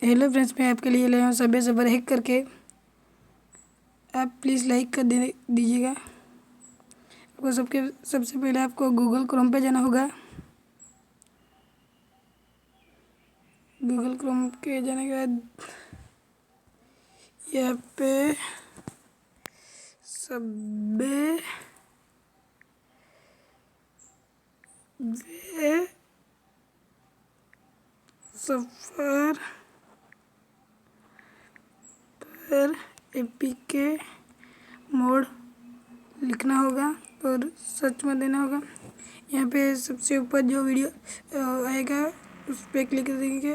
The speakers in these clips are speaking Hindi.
हेलो फ्रेंड्स, मैं आपके लिए लाया हूँ सबवे सर्फर हैक करके। आप प्लीज़ लाइक कर दीजिएगा। आपको सबसे पहले आपको गूगल क्रोम पे जाना होगा। गूगल क्रोम के जाने के बाद यहाँ पे सबवे सर्फर पर एपीके मोड लिखना होगा और सर्च में देना होगा। यहाँ पे सबसे ऊपर जो वीडियो आएगा उस पर क्लिक करेंगे।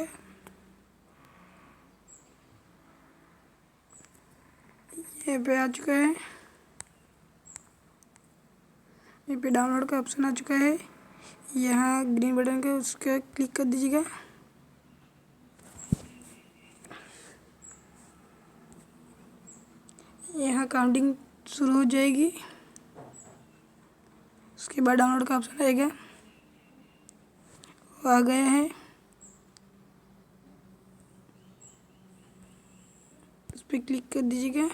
यहाँ पे आ चुका है, यहाँ पे डाउनलोड का ऑप्शन आ चुका है। यहाँ ग्रीन बटन का उसका क्लिक कर दीजिएगा। यहाँ काउंटिंग शुरू हो जाएगी। उसके बाद डाउनलोड का ऑप्शन आएगा, वो आ गया है। उस पर क्लिक कर दीजिएगा।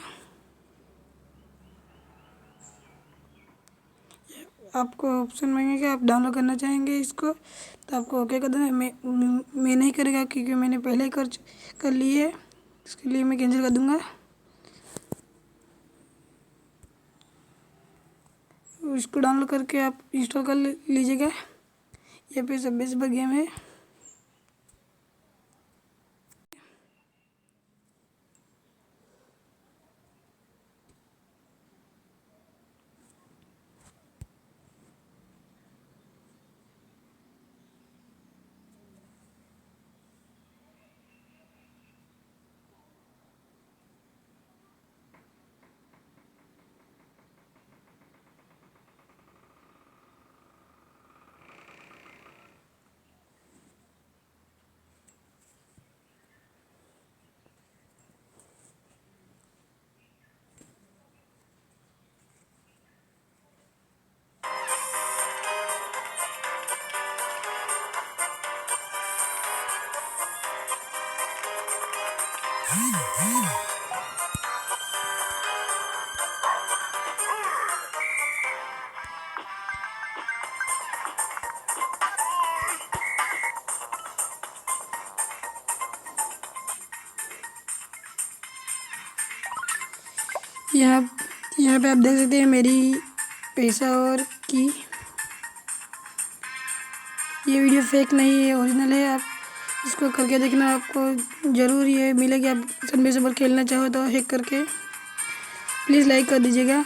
आपको ऑप्शन मांगेगा, आप डाउनलोड करना चाहेंगे इसको तो आपको ओके कर देना। मैं नहीं करेगा क्योंकि मैंने पहले ही कर ली है। इसके लिए मैं कैंसिल कर दूंगा। इसको डाउनलोड करके आप इंस्टॉल कर लीजिएगा। यहाँ पे सब बेस गेम है। यहाँ पे आप देख सकते हैं मेरी पैसा और की। ये वीडियो फेक नहीं है, ओरिजिनल है। आप इसको करके देखना, आपको ज़रूर ये मिलेगी। आप सबवे सर्फर खेलना चाहो तो हैक करके प्लीज़ लाइक कर दीजिएगा।